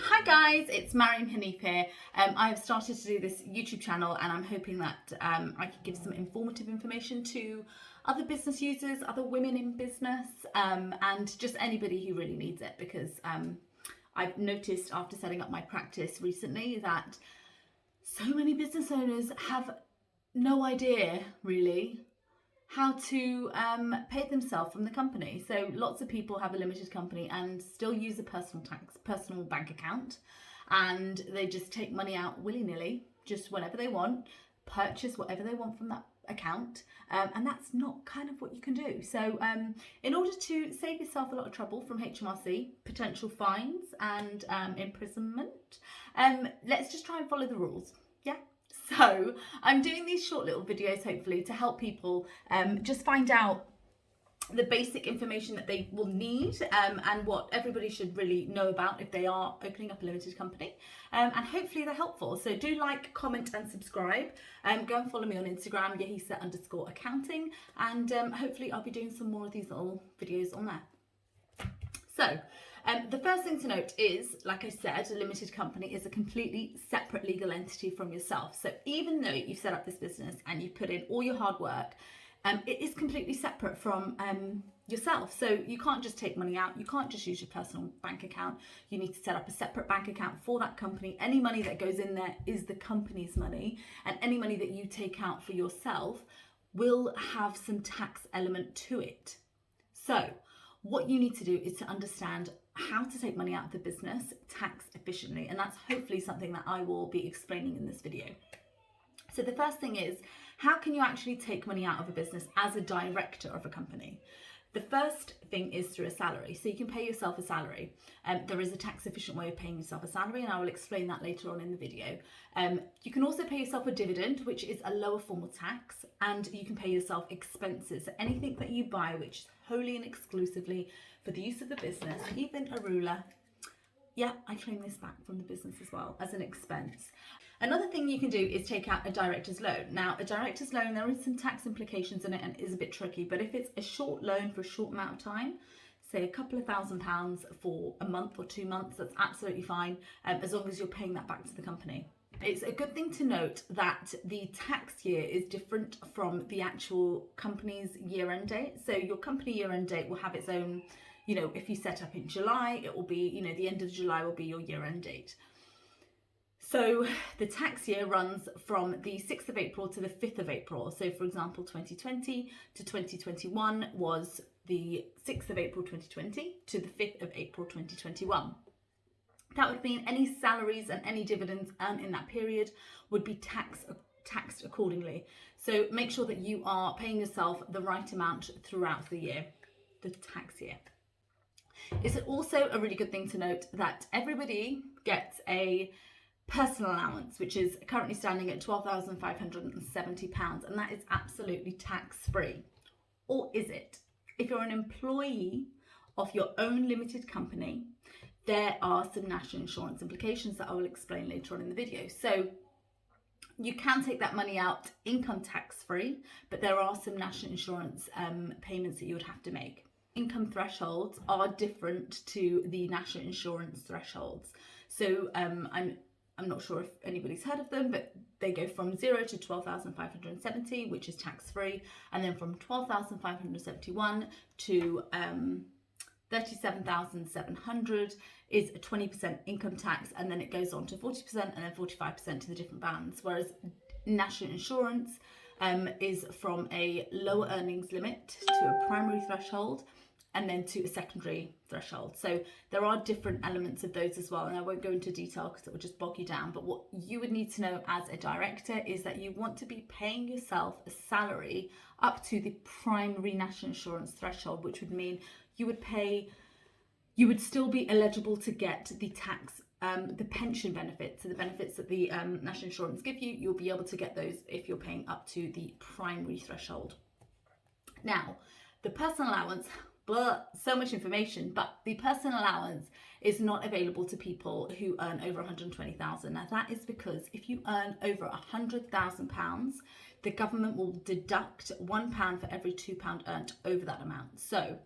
Hi guys, it's Mariam Hanif here. I have started to do this YouTube channel and I'm hoping that I can give some informative information to other business users, other women in business, and just anybody who really needs it, because I've noticed after setting up my practice recently that so many business owners have no idea really how to pay themselves from the company. So lots of people have a limited company and still use a personal bank account, and they just take money out willy-nilly, just whenever they want, purchase whatever they want from that account, and that's not kind of what you can do. So in order to save yourself a lot of trouble from HMRC, potential fines and imprisonment, let's just try and follow the rules. Yeah. So I'm doing these short little videos hopefully to help people just find out the basic information that they will need, and what everybody should really know about if they are opening up a limited company, and hopefully they're helpful. So do like, comment and subscribe. Go and follow me on Instagram, Yahesa_accounting, and hopefully I'll be doing some more of these little videos on there. So the first thing to note is, like I said, a limited company is a completely separate legal entity from yourself. So even though you've set up this business and you've put in all your hard work, it is completely separate from yourself. So you can't just take money out. You can't just use your personal bank account. You need to set up a separate bank account for that company. Any money that goes in there is the company's money, and any money that you take out for yourself will have some tax element to it. So what you need to do is to understand how to take money out of the business tax efficiently, and that's hopefully something that I will be explaining in this video. So the first thing is, how can you actually take money out of a business as a director of a company? The first thing is through a salary. So you can pay yourself a salary. There is a tax efficient way of paying yourself a salary, and I will explain that later on in the video. You can also pay yourself a dividend, which is a lower form of tax, and you can pay yourself expenses. So anything that you buy which is wholly and exclusively for the use of the business, even a ruler. Yeah, I claim this back from the business as well as an expense. Another thing you can do is take out a director's loan. Now, a director's loan, there is some tax implications in it and is a bit tricky, but if it's a short loan for a short amount of time, say a couple of £1,000s for a month or 2 months, that's absolutely fine, as long as you're paying that back to the company. It's a good thing to note that the tax year is different from the actual company's year-end date. So your company year-end date will have its own, if you set up in July, it will be, the end of July will be your year-end date. So the tax year runs from the 6th of April to the 5th of April. So for example, 2020 to 2021 was the 6th of April 2020 to the 5th of April 2021. That would mean any salaries and any dividends earned in that period would be taxed accordingly. So make sure that you are paying yourself the right amount throughout the year, the tax year. It's also a really good thing to note that everybody gets a personal allowance, which is currently standing at £12,570, and that is absolutely tax-free. Or is it? If you're an employee of your own limited company, there are some national insurance implications that I will explain later on in the video. So you can take that money out income tax-free, but there are some national insurance payments that you would have to make. Income thresholds are different to the national insurance thresholds. So I'm not sure if anybody's heard of them, but they go from 0 to 12,570, which is tax-free, and then from 12,571 to 37,700 is a 20% income tax, and then it goes on to 40% and then 45% to the different bands. Whereas national insurance is from a lower earnings limit to a primary threshold, and then to a secondary threshold. So there are different elements of those as well, and I won't go into detail because it will just bog you down. But what you would need to know as a director is that you want to be paying yourself a salary up to the primary national insurance threshold, which would mean you would still be eligible to get the tax, the pension benefits, so the benefits that the national insurance give you, you'll be able to get those if you're paying up to the primary threshold. Now, the personal allowance, so much information, but the personal allowance is not available to people who earn over 120,000. Now that is because if you earn over £100,000, the government will deduct £1 for every £2 earned over that amount. So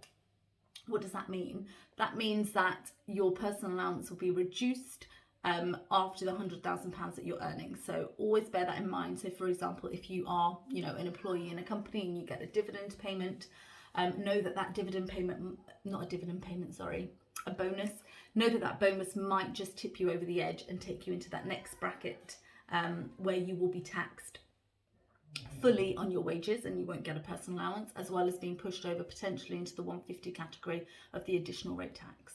What does that mean? That means that your personal allowance will be reduced after the £100,000 that you're earning. So always bear that in mind. So for example, if you are, an employee in a company and you get a dividend payment, know that that dividend payment, not a dividend payment, sorry, a bonus, know that that bonus might just tip you over the edge and take you into that next bracket where you will be taxed fully on your wages and you won't get a personal allowance, as well as being pushed over potentially into the 150 category of the additional rate tax.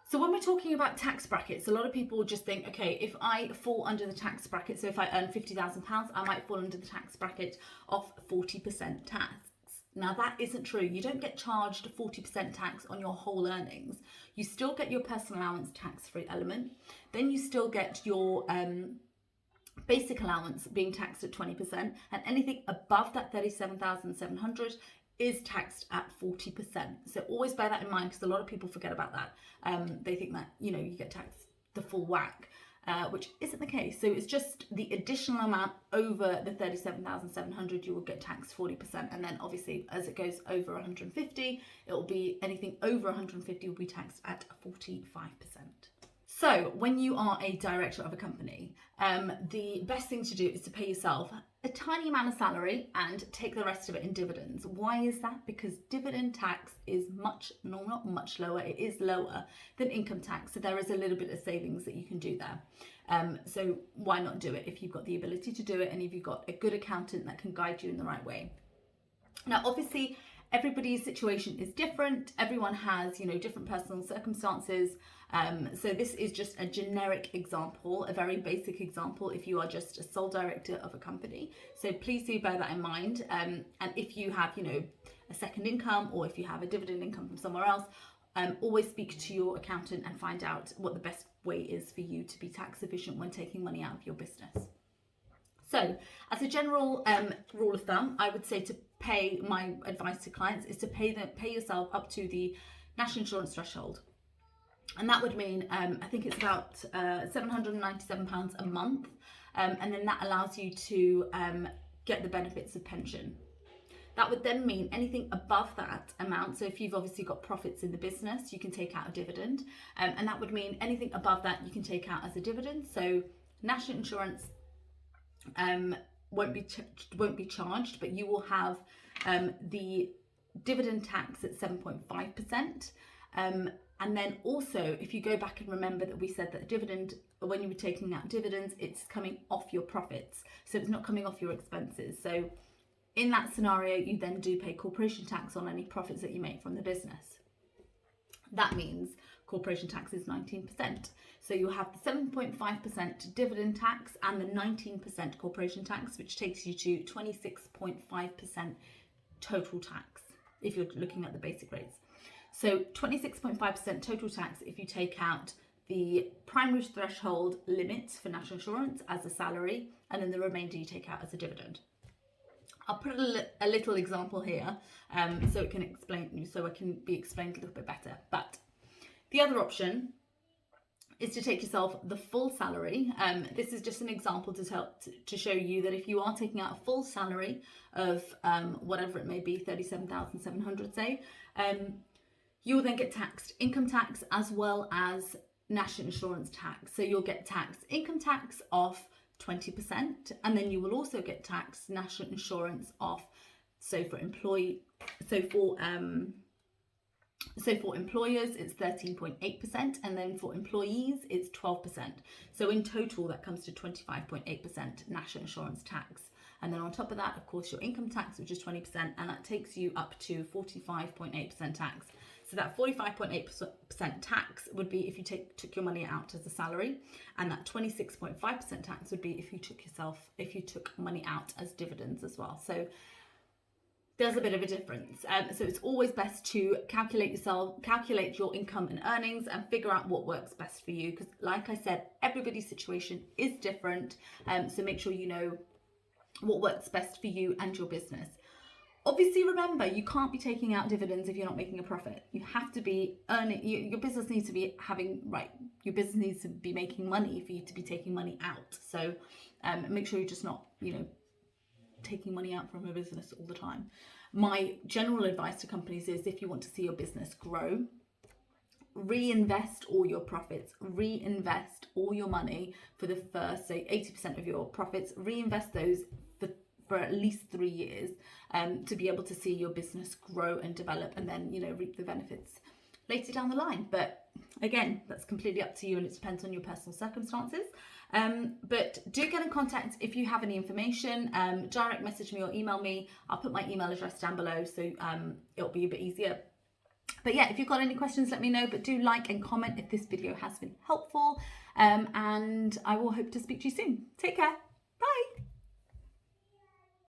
So when we're talking about tax brackets, a lot of people just think, okay, if I fall under the tax bracket, so if I earn £50,000, I might fall under the tax bracket of 40% tax. Now that isn't true. You don't get charged 40% tax on your whole earnings. You still get your personal allowance tax-free element. Then you still get your basic allowance being taxed at 20%, and anything above that 37,700 is taxed at 40%. So always bear that in mind, because a lot of people forget about that. They think that, you get taxed the full whack, which isn't the case. So it's just the additional amount over the 37,700, you will get taxed 40%. And then obviously as it goes over 150, it will be anything over 150 will be taxed at 45%. So when you are a director of a company, the best thing to do is to pay yourself a tiny amount of salary and take the rest of it in dividends. Why is that? Because dividend tax is not much lower, it is lower than income tax. So there is a little bit of savings that you can do there. So why not do it if you've got the ability to do it and if you've got a good accountant that can guide you in the right way. Now, obviously, everybody's situation is different. Everyone has, different personal circumstances. So this is just a generic example, a very basic example if you are just a sole director of a company. So please do bear that in mind. And if you have, a second income, or if you have a dividend income from somewhere else, always speak to your accountant and find out what the best way is for you to be tax efficient when taking money out of your business. So as a general rule of thumb, I would say my advice to clients is to pay yourself up to the national insurance threshold. And that would mean, I think it's about £797 a month. And then that allows you to get the benefits of pension. That would then mean anything above that amount. So if you've obviously got profits in the business, you can take out a dividend. And that would mean anything above that you can take out as a dividend. So national insurance won't be charged, but you will have the dividend tax at 7.5%. And then also, if you go back and remember that we said that dividend, when you were taking out dividends, it's coming off your profits. So it's not coming off your expenses. So in that scenario, you then do pay corporation tax on any profits that you make from the business. That means corporation tax is 19%. So you have the 7.5% dividend tax and the 19% corporation tax, which takes you to 26.5% total tax if you're looking at the basic rates. So 26.5% total tax if you take out the primary threshold limits for national insurance as a salary, and then the remainder you take out as a dividend. I'll put a little example here so it can be explained a little bit better. But the other option is to take yourself the full salary. This is just an example to show you that if you are taking out a full salary of whatever it may be, 37,700 say, you will then get taxed income tax as well as national insurance tax. So you'll get taxed income tax off 20%, and then you will also get taxed national insurance off. So for employers, it's 13.8%, and then for employees, it's 12%. So in total, that comes to 25.8% national insurance tax. And then on top of that, of course, your income tax, which is 20%, and that takes you up to 45.8% tax. So that 45.8% tax would be if you took your money out as a salary, and that 26.5% tax would be if you took money out as dividends as well. So there's a bit of a difference. So it's always best to calculate your income and earnings and figure out what works best for you. Because like I said, everybody's situation is different. So make sure you know what works best for you and your business. Obviously, remember, you can't be taking out dividends if you're not making a profit. You have to be earning, your business needs to be your business needs to be making money for you to be taking money out. So make sure you're just not, taking money out from a business all the time. My general advice to companies is, if you want to see your business grow, reinvest all your profits, reinvest all your money for the first, say, 80% of your profits, reinvest those for at least 3 years, to be able to see your business grow and develop, and then, you know, reap the benefits later down the line. But again, that's completely up to you, and it depends on your personal circumstances. But do get in contact if you have any information. Direct message me or email me. I'll put my email address down below, so it'll be a bit easier. But yeah, if you've got any questions, let me know. But do like and comment if this video has been helpful. And I will hope to speak to you soon. Take care.